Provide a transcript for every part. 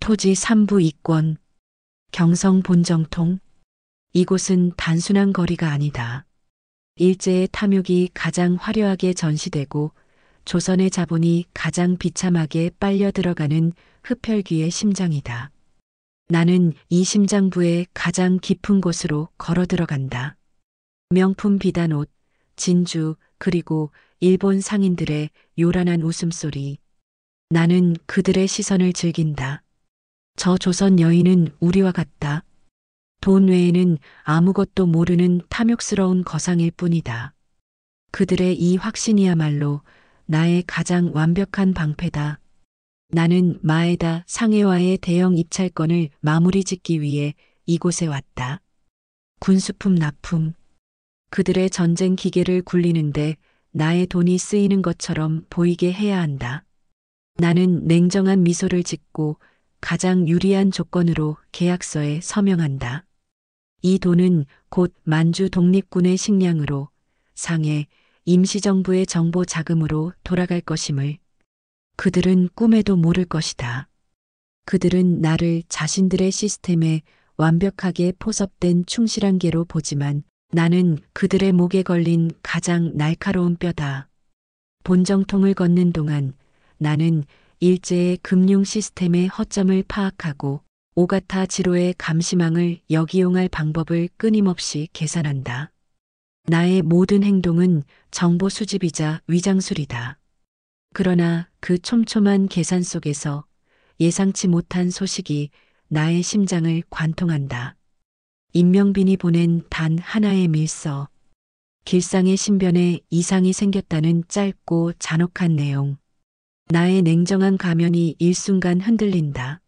토지 3부 이권, 경성 본정통. 이곳은 단순한 거리가 아니다. 일제의 탐욕이 가장 화려하게 전시되고 조선의 자본이 가장 비참하게 빨려 들어가는 흡혈귀의 심장이다. 나는 이 심장부의 가장 깊은 곳으로 걸어 들어간다. 명품 비단옷, 진주, 그리고 일본 상인들의 요란한 웃음소리. 나는 그들의 시선을 즐긴다. 저 조선 여인은 우리와 같다. 돈 외에는 아무것도 모르는 탐욕스러운 거상일 뿐이다. 그들의 이 확신이야말로 나의 가장 완벽한 방패다. 나는 마에다 상해와의 대형 입찰권을 마무리 짓기 위해 이곳에 왔다. 군수품 납품. 그들의 전쟁 기계를 굴리는데 나의 돈이 쓰이는 것처럼 보이게 해야 한다. 나는 냉정한 미소를 짓고 가장 유리한 조건으로 계약서에 서명한다. 이 돈은 곧 만주 독립군의 식량으로 상해 임시정부의 정보 자금으로 돌아갈 것임을 그들은 꿈에도 모를 것이다. 그들은 나를 자신들의 시스템에 완벽하게 포섭된 충실한 개로 보지만 나는 그들의 목에 걸린 가장 날카로운 뼈다. 본정통을 걷는 동안 나는 일제의 금융 시스템의 허점을 파악하고 오가타 지로의 감시망을 역이용할 방법을 끊임없이 계산한다. 나의 모든 행동은 정보 수집이자 위장술이다. 그러나 그 촘촘한 계산 속에서 예상치 못한 소식이 나의 심장을 관통한다. 임명빈이 보낸 단 하나의 밀서. 길상의 신변에 이상이 생겼다는 짧고 잔혹한 내용. 나의 냉정한 가면이 일순간 흔들린다.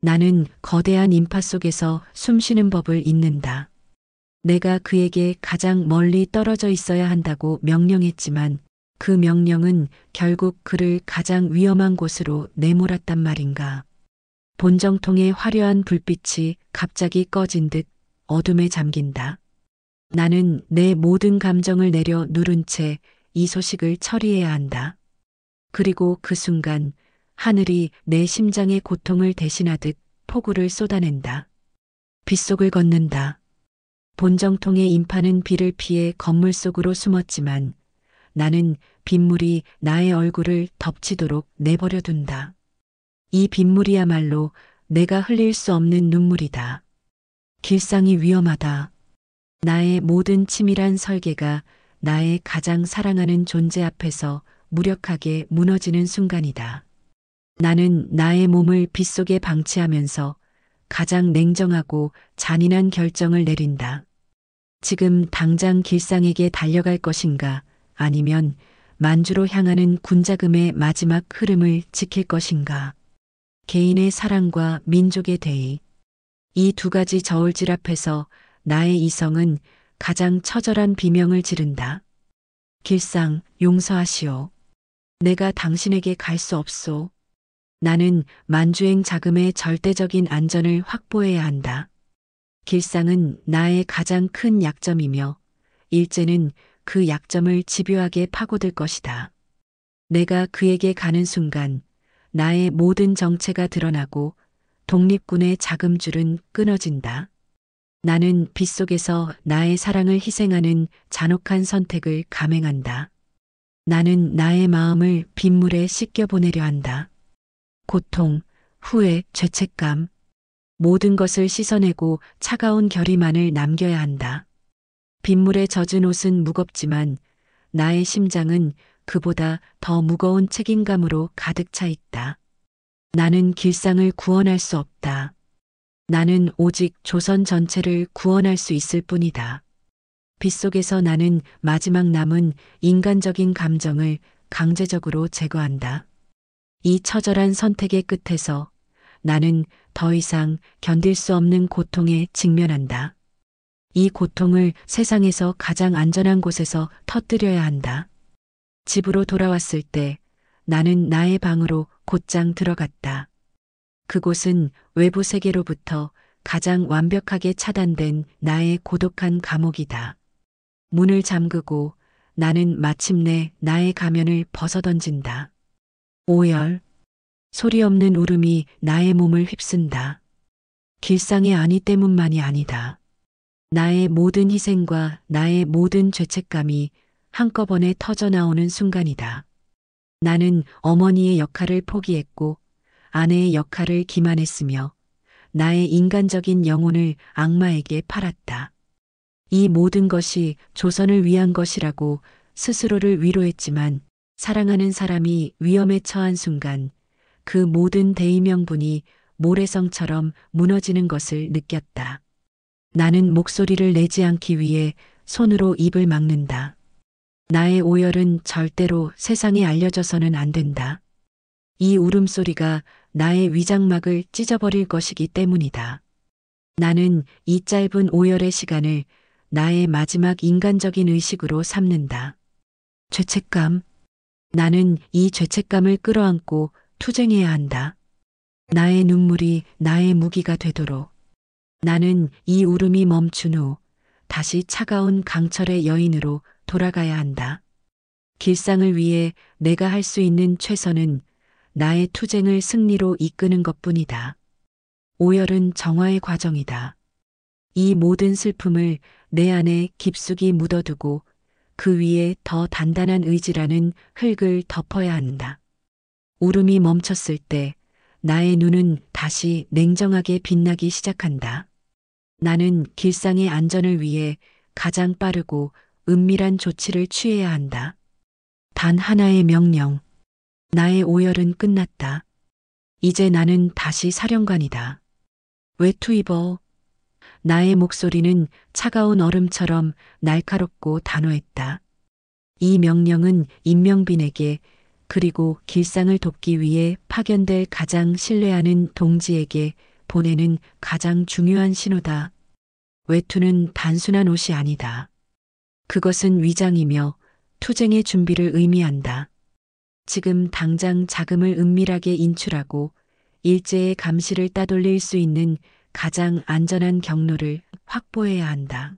나는 거대한 인파 속에서 숨쉬는 법을 잊는다. 내가 그에게 가장 멀리 떨어져 있어야 한다고 명령했지만 그 명령은 결국 그를 가장 위험한 곳으로 내몰았단 말인가. 본정통의 화려한 불빛이 갑자기 꺼진 듯 어둠에 잠긴다. 나는 내 모든 감정을 내려 누른 채 이 소식을 처리해야 한다. 그리고 그 순간 하늘이 내 심장의 고통을 대신하듯 폭우를 쏟아낸다. 빗속을 걷는다. 본정통의 인파는 비를 피해 건물 속으로 숨었지만 나는 빗물이 나의 얼굴을 덮치도록 내버려 둔다. 이 빗물이야말로 내가 흘릴 수 없는 눈물이다. 길상이 위험하다. 나의 모든 치밀한 설계가 나의 가장 사랑하는 존재 앞에서 무력하게 무너지는 순간이다. 나는 나의 몸을 빗속에 방치하면서 가장 냉정하고 잔인한 결정을 내린다. 지금 당장 길상에게 달려갈 것인가 아니면 만주로 향하는 군자금의 마지막 흐름을 지킬 것인가. 개인의 사랑과 민족의 대의. 이 두 가지 저울질 앞에서 나의 이성은 가장 처절한 비명을 지른다. 길상, 용서하시오. 내가 당신에게 갈 수 없소. 나는 만주행 자금의 절대적인 안전을 확보해야 한다. 길상은 나의 가장 큰 약점이며 일제는 그 약점을 집요하게 파고들 것이다. 내가 그에게 가는 순간 나의 모든 정체가 드러나고 독립군의 자금줄은 끊어진다. 나는 빗속에서 나의 사랑을 희생하는 잔혹한 선택을 감행한다. 나는 나의 마음을 빗물에 씻겨 보내려 한다. 고통, 후회, 죄책감, 모든 것을 씻어내고 차가운 결의만을 남겨야 한다. 빗물에 젖은 옷은 무겁지만 나의 심장은 그보다 더 무거운 책임감으로 가득 차 있다. 나는 길상을 구원할 수 없다. 나는 오직 조선 전체를 구원할 수 있을 뿐이다. 빗속에서 나는 마지막 남은 인간적인 감정을 강제적으로 제거한다. 이 처절한 선택의 끝에서 나는 더 이상 견딜 수 없는 고통에 직면한다. 이 고통을 세상에서 가장 안전한 곳에서 터뜨려야 한다. 집으로 돌아왔을 때 나는 나의 방으로 곧장 들어갔다. 그곳은 외부 세계로부터 가장 완벽하게 차단된 나의 고독한 감옥이다. 문을 잠그고 나는 마침내 나의 가면을 벗어던진다. 오열. 소리 없는 울음이 나의 몸을 휩쓴다. 길상의 안위 때문만이 아니다. 나의 모든 희생과 나의 모든 죄책감이 한꺼번에 터져 나오는 순간이다. 나는 어머니의 역할을 포기했고 아내의 역할을 기만했으며 나의 인간적인 영혼을 악마에게 팔았다. 이 모든 것이 조선을 위한 것이라고 스스로를 위로했지만 사랑하는 사람이 위험에 처한 순간 그 모든 대의명분이 모래성처럼 무너지는 것을 느꼈다. 나는 목소리를 내지 않기 위해 손으로 입을 막는다. 나의 오열은 절대로 세상에 알려져서는 안 된다. 이 울음소리가 나의 위장막을 찢어버릴 것이기 때문이다. 나는 이 짧은 오열의 시간을 나의 마지막 인간적인 의식으로 삼는다. 죄책감. 나는 이 죄책감을 끌어안고 투쟁해야 한다. 나의 눈물이 나의 무기가 되도록. 나는 이 울음이 멈춘 후 다시 차가운 강철의 여인으로 돌아가야 한다. 길상을 위해 내가 할 수 있는 최선은 나의 투쟁을 승리로 이끄는 것뿐이다. 오열은 정화의 과정이다. 이 모든 슬픔을 내 안에 깊숙이 묻어두고 그 위에 더 단단한 의지라는 흙을 덮어야 한다. 울음이 멈췄을 때 나의 눈은 다시 냉정하게 빛나기 시작한다. 나는 길상의 안전을 위해 가장 빠르고 은밀한 조치를 취해야 한다. 단 하나의 명령. 나의 오열은 끝났다. 이제 나는 다시 사령관이다. 외투 입어. 나의 목소리는 차가운 얼음처럼 날카롭고 단호했다. 이 명령은 임명빈에게 그리고 길상을 돕기 위해 파견될 가장 신뢰하는 동지에게 보내는 가장 중요한 신호다. 외투는 단순한 옷이 아니다. 그것은 위장이며 투쟁의 준비를 의미한다. 지금 당장 자금을 은밀하게 인출하고 일제의 감시를 따돌릴 수 있는 가장 안전한 경로를 확보해야 한다.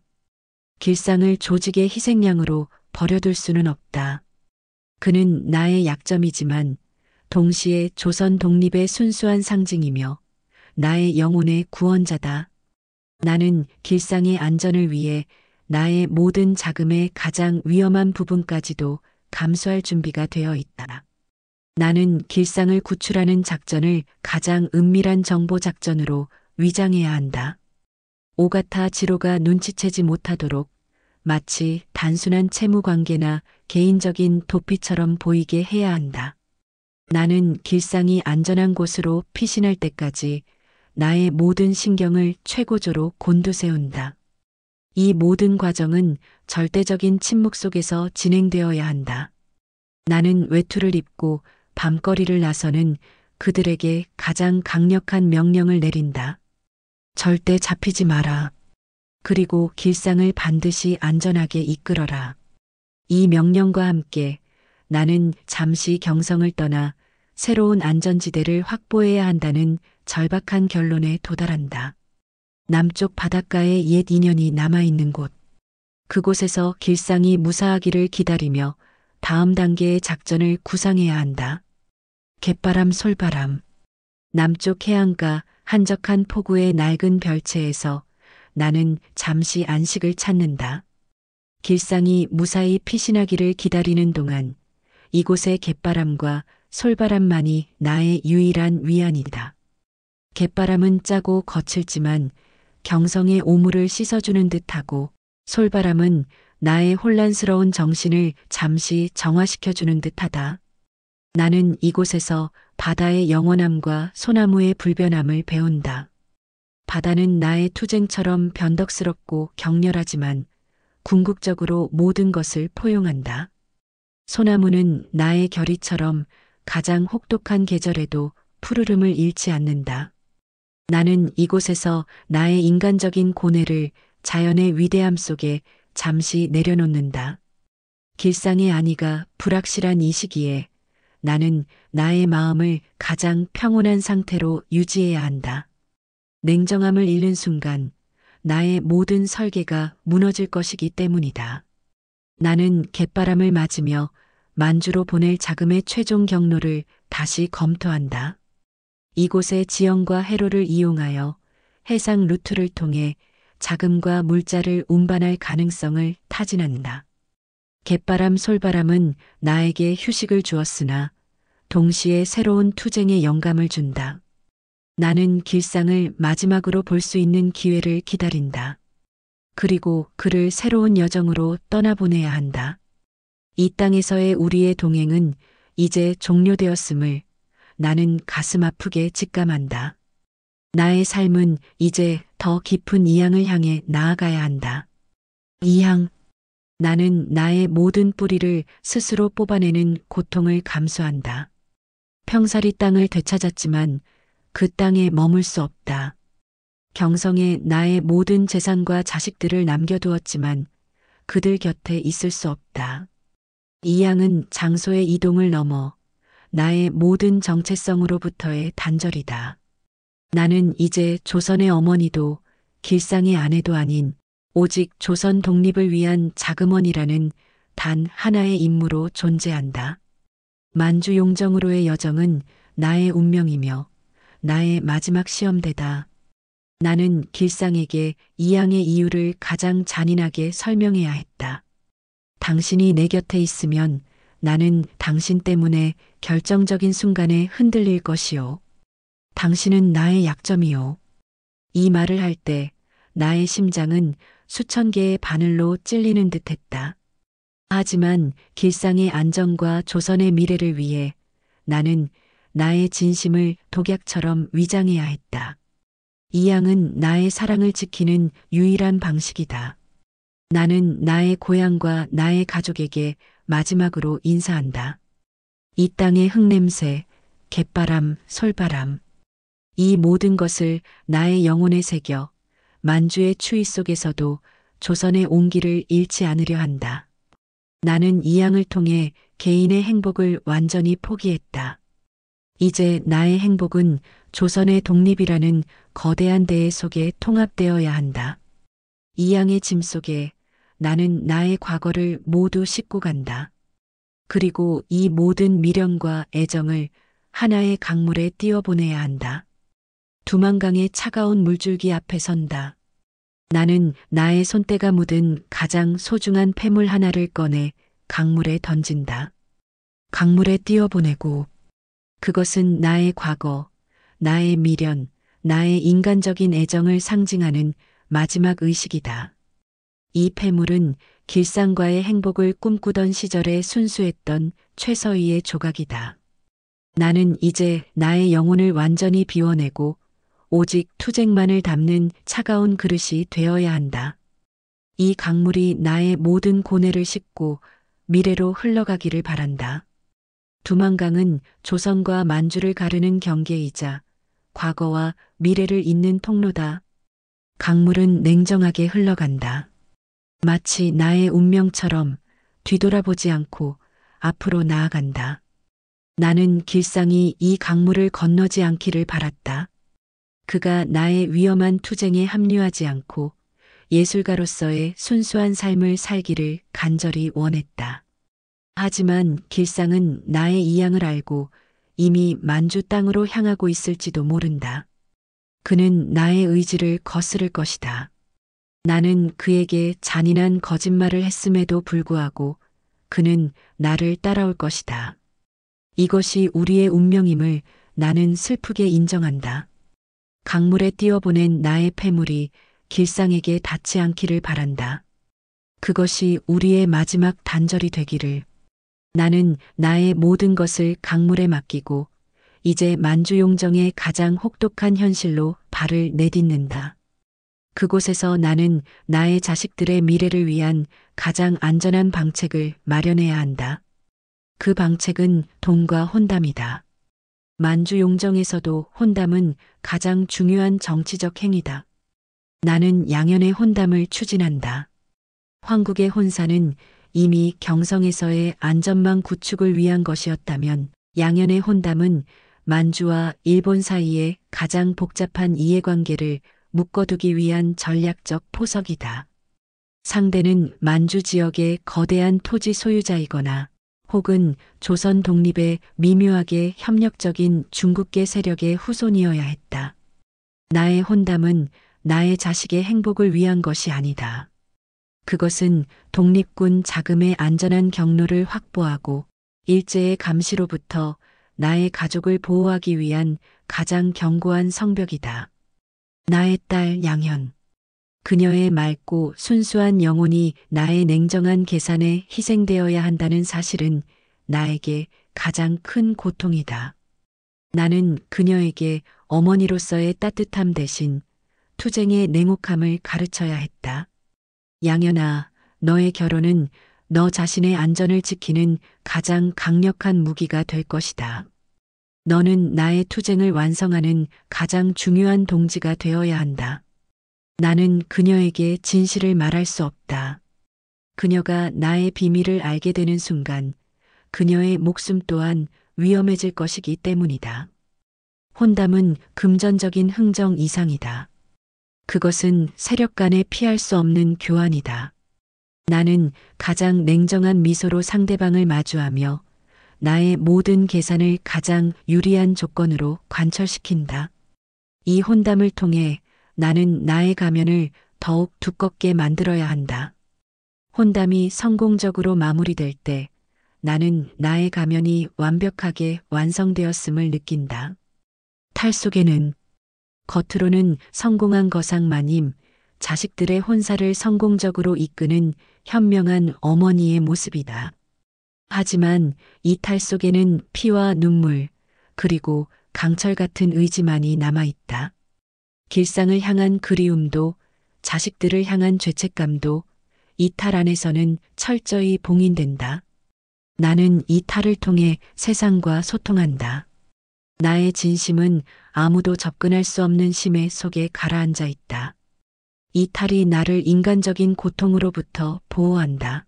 길상을 조직의 희생양으로 버려둘 수는 없다. 그는 나의 약점이지만 동시에 조선 독립의 순수한 상징이며 나의 영혼의 구원자다. 나는 길상의 안전을 위해 나의 모든 자금의 가장 위험한 부분까지도 감수할 준비가 되어 있다. 나는 길상을 구출하는 작전을 가장 은밀한 정보 작전으로 위장해야 한다. 오가타 지로가 눈치채지 못하도록 마치 단순한 채무 관계나 개인적인 도피처럼 보이게 해야 한다. 나는 길상이 안전한 곳으로 피신할 때까지 나의 모든 신경을 최고조로 곤두세운다. 이 모든 과정은 절대적인 침묵 속에서 진행되어야 한다. 나는 외투를 입고 밤거리를 나서는 그들에게 가장 강력한 명령을 내린다. 절대 잡히지 마라. 그리고 길상을 반드시 안전하게 이끌어라. 이 명령과 함께 나는 잠시 경성을 떠나 새로운 안전지대를 확보해야 한다는 절박한 결론에 도달한다. 남쪽 바닷가에 옛 인연이 남아있는 곳. 그곳에서 길상이 무사하기를 기다리며 다음 단계의 작전을 구상해야 한다. 갯바람 솔바람. 남쪽 해안가 한적한 포구의 낡은 별채에서 나는 잠시 안식을 찾는다. 길상이 무사히 피신하기를 기다리는 동안 이곳의 갯바람과 솔바람만이 나의 유일한 위안이다. 갯바람은 짜고 거칠지만 경성의 오물을 씻어주는 듯하고 솔바람은 나의 혼란스러운 정신을 잠시 정화시켜주는 듯하다. 나는 이곳에서 바다의 영원함과 소나무의 불변함을 배운다. 바다는 나의 투쟁처럼 변덕스럽고 격렬하지만 궁극적으로 모든 것을 포용한다. 소나무는 나의 결의처럼 가장 혹독한 계절에도 푸르름을 잃지 않는다. 나는 이곳에서 나의 인간적인 고뇌를 자연의 위대함 속에 잠시 내려놓는다. 길상의 안위가 불확실한 이 시기에 나는 나의 마음을 가장 평온한 상태로 유지해야 한다. 냉정함을 잃는 순간 나의 모든 설계가 무너질 것이기 때문이다. 나는 갯바람을 맞으며 만주로 보낼 자금의 최종 경로를 다시 검토한다. 이곳의 지형과 해로를 이용하여 해상 루트를 통해 자금과 물자를 운반할 가능성을 타진한다. 갯바람 솔바람은 나에게 휴식을 주었으나 동시에 새로운 투쟁의 영감을 준다. 나는 길상을 마지막으로 볼 수 있는 기회를 기다린다. 그리고 그를 새로운 여정으로 떠나보내야 한다. 이 땅에서의 우리의 동행은 이제 종료되었음을 나는 가슴 아프게 직감한다. 나의 삶은 이제 더 깊은 이양을 향해 나아가야 한다. 이양, 나는 나의 모든 뿌리를 스스로 뽑아내는 고통을 감수한다. 평사리 땅을 되찾았지만 그 땅에 머물 수 없다. 경성에 나의 모든 재산과 자식들을 남겨두었지만 그들 곁에 있을 수 없다. 이양은 장소의 이동을 넘어 나의 모든 정체성으로부터의 단절이다. 나는 이제 조선의 어머니도 길상의 아내도 아닌 오직 조선 독립을 위한 자금원이라는 단 하나의 임무로 존재한다. 만주 용정으로의 여정은 나의 운명이며 나의 마지막 시험대다. 나는 길상에게 이양의 이유를 가장 잔인하게 설명해야 했다. 당신이 내 곁에 있으면 나는 당신 때문에 결정적인 순간에 흔들릴 것이요. 당신은 나의 약점이요. 이 말을 할 때 나의 심장은 수천 개의 바늘로 찔리는 듯 했다. 하지만 길상의 안정과 조선의 미래를 위해 나는 나의 진심을 독약처럼 위장해야 했다. 이양은 나의 사랑을 지키는 유일한 방식이다. 나는 나의 고향과 나의 가족에게 마지막으로 인사한다. 이 땅의 흙냄새, 갯바람, 솔바람. 이 모든 것을 나의 영혼에 새겨 만주의 추위 속에서도 조선의 온기를 잃지 않으려 한다. 나는 이양을 통해 개인의 행복을 완전히 포기했다. 이제 나의 행복은 조선의 독립이라는 거대한 대회 속에 통합되어야 한다. 이양의 짐 속에 나는 나의 과거를 모두 싣고 간다. 그리고 이 모든 미련과 애정을 하나의 강물에 띄워보내야 한다. 두만강의 차가운 물줄기 앞에 선다. 나는 나의 손때가 묻은 가장 소중한 폐물 하나를 꺼내 강물에 던진다. 강물에 띄워보내고 그것은 나의 과거, 나의 미련, 나의 인간적인 애정을 상징하는 마지막 의식이다. 이 폐물은 길상과의 행복을 꿈꾸던 시절에 순수했던 최서희의 조각이다. 나는 이제 나의 영혼을 완전히 비워내고 오직 투쟁만을 담는 차가운 그릇이 되어야 한다. 이 강물이 나의 모든 고뇌를 씻고 미래로 흘러가기를 바란다. 두만강은 조선과 만주를 가르는 경계이자 과거와 미래를 잇는 통로다. 강물은 냉정하게 흘러간다. 마치 나의 운명처럼 뒤돌아보지 않고 앞으로 나아간다. 나는 길상이 이 강물을 건너지 않기를 바랐다. 그가 나의 위험한 투쟁에 합류하지 않고 예술가로서의 순수한 삶을 살기를 간절히 원했다. 하지만 길상은 나의 이양을 알고 이미 만주 땅으로 향하고 있을지도 모른다. 그는 나의 의지를 거스를 것이다. 나는 그에게 잔인한 거짓말을 했음에도 불구하고 그는 나를 따라올 것이다. 이것이 우리의 운명임을 나는 슬프게 인정한다. 강물에 띄워보낸 나의 폐물이 길상에게 닿지 않기를 바란다. 그것이 우리의 마지막 단절이 되기를. 나는 나의 모든 것을 강물에 맡기고 이제 만주용정의 가장 혹독한 현실로 발을 내딛는다. 그곳에서 나는 나의 자식들의 미래를 위한 가장 안전한 방책을 마련해야 한다. 그 방책은 돈과 혼담이다. 만주용정에서도 혼담은 가장 중요한 정치적 행위다. 나는 양현의 혼담을 추진한다. 황국의 혼사는 이미 경성에서의 안전망 구축을 위한 것이었다면 양현의 혼담은 만주와 일본 사이의 가장 복잡한 이해관계를 묶어두기 위한 전략적 포석이다. 상대는 만주 지역의 거대한 토지 소유자이거나 혹은 조선 독립에 미묘하게 협력적인 중국계 세력의 후손이어야 했다. 나의 혼담은 나의 자식의 행복을 위한 것이 아니다. 그것은 독립군 자금의 안전한 경로를 확보하고 일제의 감시로부터 나의 가족을 보호하기 위한 가장 견고한 성벽이다. 나의 딸 양현. 그녀의 맑고 순수한 영혼이 나의 냉정한 계산에 희생되어야 한다는 사실은 나에게 가장 큰 고통이다. 나는 그녀에게 어머니로서의 따뜻함 대신 투쟁의 냉혹함을 가르쳐야 했다. 양현아, 너의 결혼은 너 자신의 안전을 지키는 가장 강력한 무기가 될 것이다. 너는 나의 투쟁을 완성하는 가장 중요한 동지가 되어야 한다. 나는 그녀에게 진실을 말할 수 없다. 그녀가 나의 비밀을 알게 되는 순간 그녀의 목숨 또한 위험해질 것이기 때문이다. 혼담은 금전적인 흥정 이상이다. 그것은 세력 간에 피할 수 없는 교환이다. 나는 가장 냉정한 미소로 상대방을 마주하며 나의 모든 계산을 가장 유리한 조건으로 관철시킨다. 이 혼담을 통해 나는 나의 가면을 더욱 두껍게 만들어야 한다. 혼담이 성공적으로 마무리될 때 나는 나의 가면이 완벽하게 완성되었음을 느낀다. 탈 속에는 겉으로는 성공한 거상마님, 자식들의 혼사를 성공적으로 이끄는 현명한 어머니의 모습이다. 하지만 이 탈 속에는 피와 눈물, 그리고 강철 같은 의지만이 남아있다. 길상을 향한 그리움도, 자식들을 향한 죄책감도 이 탈 안에서는 철저히 봉인된다. 나는 이 탈을 통해 세상과 소통한다. 나의 진심은 아무도 접근할 수 없는 심해 속에 가라앉아 있다. 이 탈이 나를 인간적인 고통으로부터 보호한다.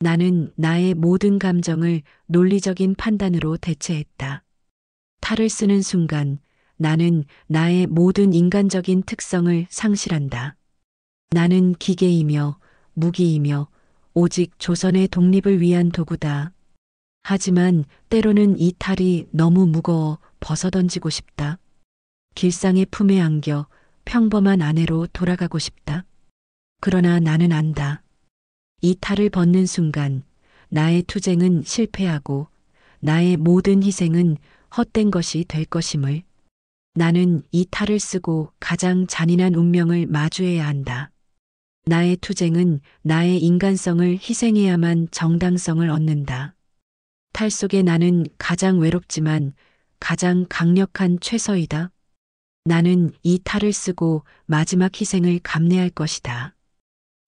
나는 나의 모든 감정을 논리적인 판단으로 대체했다. 탈을 쓰는 순간 나는 나의 모든 인간적인 특성을 상실한다. 나는 기계이며 무기이며 오직 조선의 독립을 위한 도구다. 하지만 때로는 이 탈이 너무 무거워 벗어던지고 싶다. 길상의 품에 안겨 평범한 아내로 돌아가고 싶다. 그러나 나는 안다. 이 탈을 벗는 순간 나의 투쟁은 실패하고 나의 모든 희생은 헛된 것이 될 것임을. 나는 이 탈을 쓰고 가장 잔인한 운명을 마주해야 한다. 나의 투쟁은 나의 인간성을 희생해야만 정당성을 얻는다. 탈 속에 나는 가장 외롭지만 가장 강력한 최서이다. 나는 이 탈을 쓰고 마지막 희생을 감내할 것이다.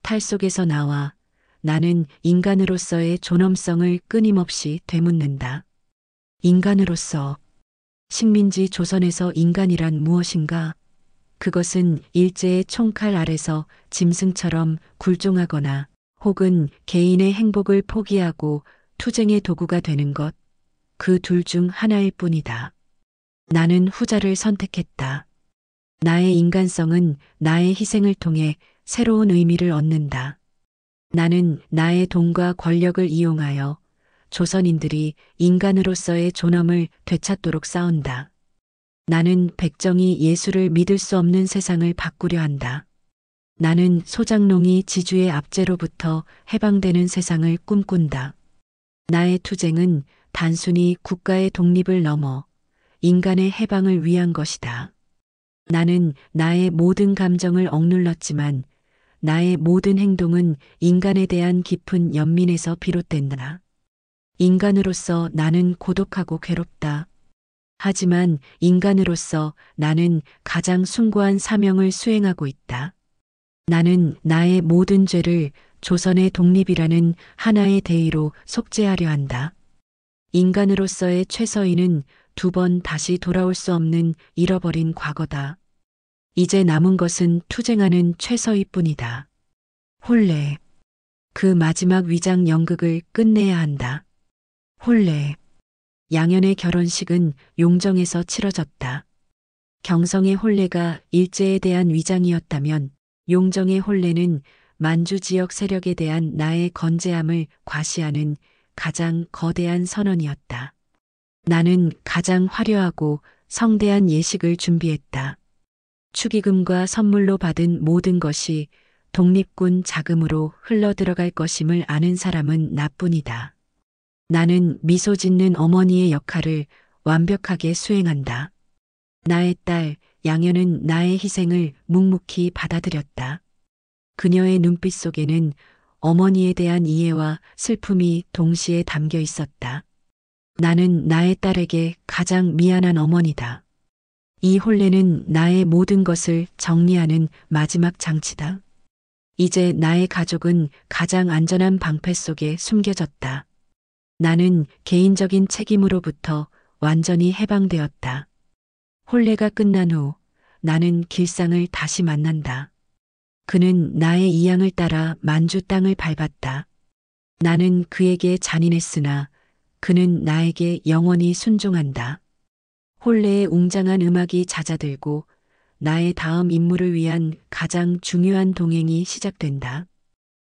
탈 속에서 나와 나는 인간으로서의 존엄성을 끊임없이 되묻는다. 인간으로서 식민지 조선에서 인간이란 무엇인가? 그것은 일제의 총칼 아래서 짐승처럼 굴종하거나 혹은 개인의 행복을 포기하고 투쟁의 도구가 되는 것, 그 둘 중 하나일 뿐이다. 나는 후자를 선택했다. 나의 인간성은 나의 희생을 통해 새로운 의미를 얻는다. 나는 나의 돈과 권력을 이용하여 조선인들이 인간으로서의 존엄을 되찾도록 싸운다. 나는 백정이 예수를 믿을 수 없는 세상을 바꾸려 한다. 나는 소장농이 지주의 압제로부터 해방되는 세상을 꿈꾼다. 나의 투쟁은 단순히 국가의 독립을 넘어 인간의 해방을 위한 것이다. 나는 나의 모든 감정을 억눌렀지만 나의 모든 행동은 인간에 대한 깊은 연민에서 비롯된다. 인간으로서 나는 고독하고 괴롭다. 하지만 인간으로서 나는 가장 숭고한 사명을 수행하고 있다. 나는 나의 모든 죄를 조선의 독립이라는 하나의 대의로 속죄하려 한다. 인간으로서의 최서인은 두 번 다시 돌아올 수 없는 잃어버린 과거다. 이제 남은 것은 투쟁하는 최서이뿐이다. 혼례. 그 마지막 위장 연극을 끝내야 한다. 혼례. 양현의 결혼식은 용정에서 치러졌다. 경성의 혼례가 일제에 대한 위장이었다면 용정의 혼례는 만주 지역 세력에 대한 나의 건재함을 과시하는 가장 거대한 선언이었다. 나는 가장 화려하고 성대한 예식을 준비했다. 축의금과 선물로 받은 모든 것이 독립군 자금으로 흘러들어갈 것임을 아는 사람은 나뿐이다. 나는 미소 짓는 어머니의 역할을 완벽하게 수행한다. 나의 딸 양현은 나의 희생을 묵묵히 받아들였다. 그녀의 눈빛 속에는 어머니에 대한 이해와 슬픔이 동시에 담겨 있었다. 나는 나의 딸에게 가장 미안한 어머니다. 이 혼례는 나의 모든 것을 정리하는 마지막 장치다. 이제 나의 가족은 가장 안전한 방패 속에 숨겨졌다. 나는 개인적인 책임으로부터 완전히 해방되었다. 혼례가 끝난 후 나는 길상을 다시 만난다. 그는 나의 이양을 따라 만주 땅을 밟았다. 나는 그에게 잔인했으나 그는 나에게 영원히 순종한다. 혼례의 웅장한 음악이 잦아들고 나의 다음 임무를 위한 가장 중요한 동행이 시작된다.